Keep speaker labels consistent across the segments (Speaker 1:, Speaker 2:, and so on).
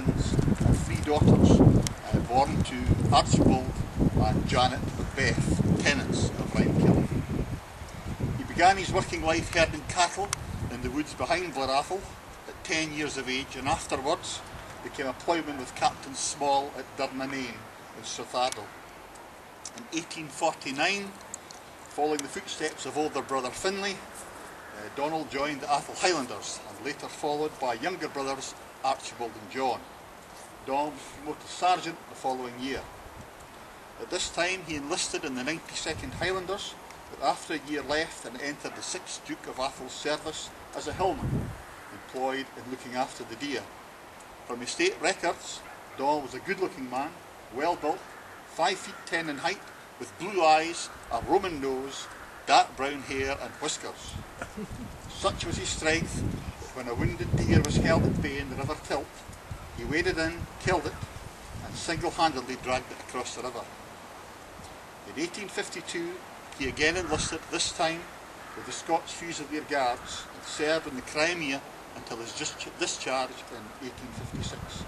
Speaker 1: sons and 3 daughters, born to Archibald and Janet McBeath, tenants of Rhymkelly. He began his working life herding cattle in the woods behind Atholl at 10 years of age, and afterwards became a ploughman with Captain Small at Durnamein in South Atholl. In 1849, following the footsteps of older brother Finlay, Donald joined the Atholl Highlanders and later followed by younger brothers Archibald and John. Donald was promoted sergeant the following year. At this time he enlisted in the 92nd Highlanders, but after a year left and entered the 6th Duke of Atholl's service as a hillman, employed in looking after the deer. From his state records, Donald was a good-looking man, well built, 5 feet 10 in height, with blue eyes, a Roman nose, dark brown hair and whiskers. Such was his strength that when a wounded deer was held at bay in the River Tilt, he waded in, killed it, and single-handedly dragged it across the river. In 1852, he again enlisted, this time with the Scots Fusilier Guards, and served in the Crimea until his discharge in 1856.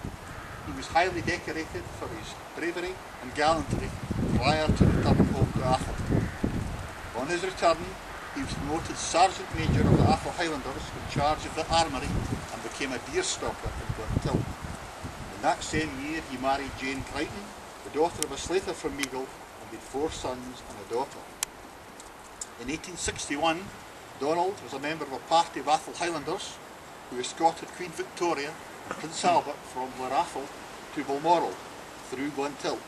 Speaker 1: He was highly decorated for his bravery and gallantry prior to returning home to Atholl. On his return, he was promoted Sergeant Major of the Atholl Highlanders in charge of the armoury and became a deer stalker in Glentillt. In that same year he married Jane Crichton, the daughter of a slater from Meagle, and had 4 sons and a daughter. In 1861, Donald was a member of a party of Atholl Highlanders who escorted Queen Victoria and Prince Albert from Atholl to Balmoral through Glentillt.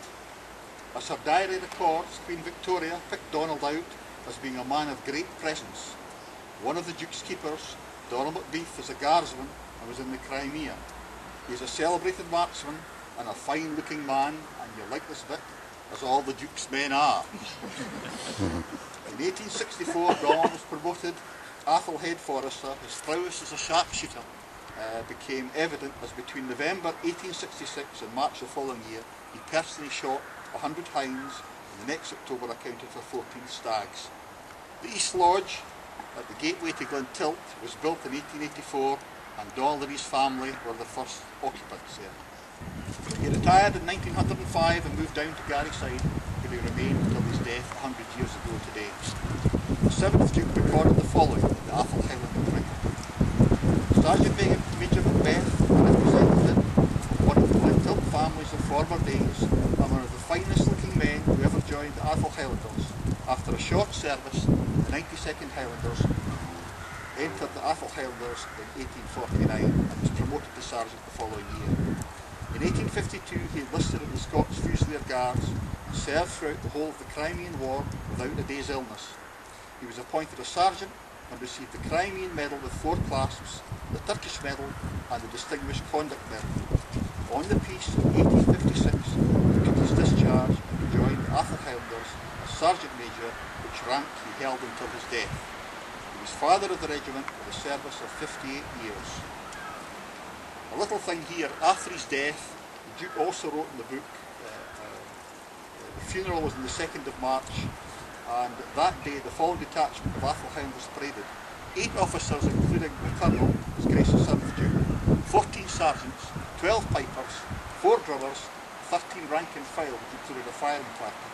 Speaker 1: As her diary records, Queen Victoria picked Donald out as being a man of great presence. One of the Duke's keepers, Donald McBeath, was a guardsman and was in the Crimea. He is a celebrated marksman and a fine-looking man, and you'll like this bit, as all the Duke's men are. In 1864, Donald was promoted Atholl Head Forester. His prowess as a sharpshooter became evident as between November 1866 and March the following year, he personally shot 100 hinds, and the next October accounted for 14 stags. The East Lodge at the gateway to Glentillt was built in 1884, and Donald and his family were the first occupants there. He retired in 1905 and moved down to Garryside, where he remained until his death 100 years ago today. The 7th Duke recorded the following in the Atholl Highlander record. Sergeant Major McBeath, representative of one of the Glentillt families of former days, and one of the finest looking men who ever joined the Atholl Highlanders, after a short service in the 92nd Highlanders, entered the Atholl Highlanders in 1849 and was promoted to sergeant the following year. In 1852 he enlisted in the Scots Fusilier Guards and served throughout the whole of the Crimean War without a day's illness. He was appointed a sergeant and received the Crimean Medal with 4 clasps, the Turkish Medal and the Distinguished Conduct Medal. On the peace in 1856 he took his discharge and joined the Atholl Highlanders as Sergeant Major, which rank he held until his death. He was father of the regiment with a service of 58 years. A little thing here, after his death, the Duke also wrote in the book, the funeral was on the 2nd of March, and that day the following detachment of Atholl Highlanders paraded. 8 officers, including the Colonel, His Grace the 7th Duke, 14 sergeants, 12 pipers, 4 drummers, 13 rank and file, which included a firing party.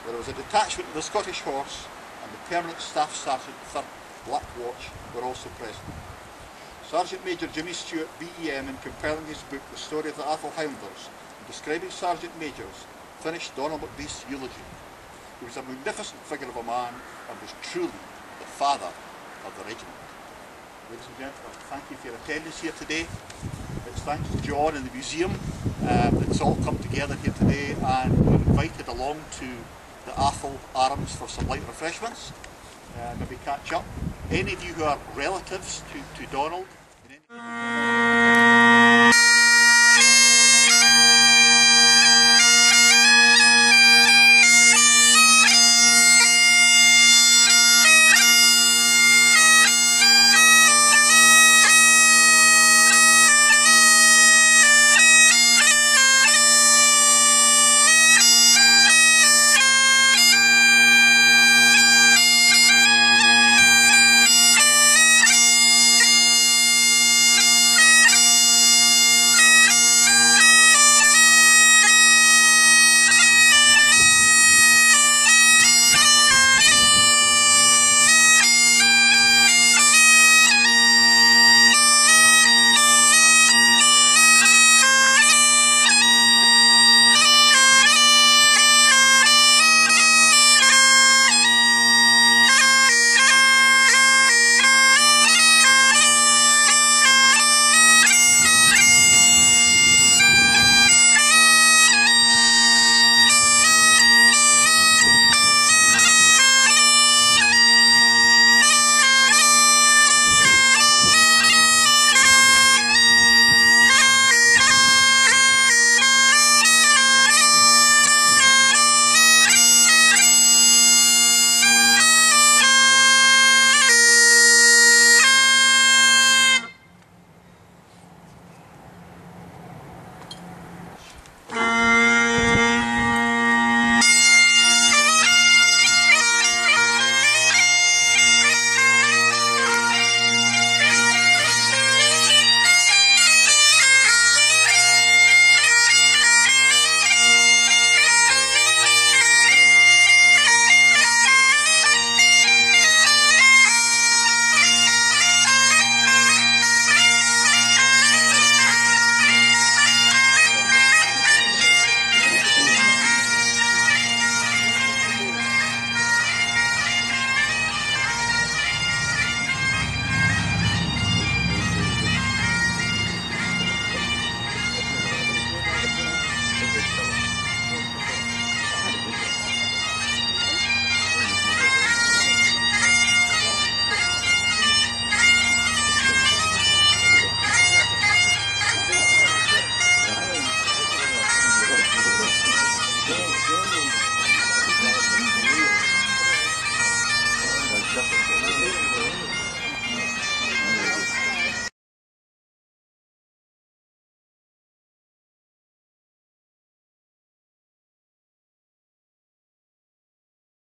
Speaker 1: There was a detachment of the Scottish Horse, and the permanent staff sergeant, 3rd Black Watch, were also present. Sergeant Major Jimmy Stewart, BEM, in compiling his book The Story of the Atholl Highlanders and describing Sergeant Majors, finished Donald McBeath's eulogy. He was a magnificent figure of a man and was truly the father of the regiment. Ladies and gentlemen, thank you for your attendance here today. It's thanks to John and the museum that's all come together here today, and we're invited along to the Atholl Arms for some light refreshments. Maybe catch up. Any of you who are relatives to Donald,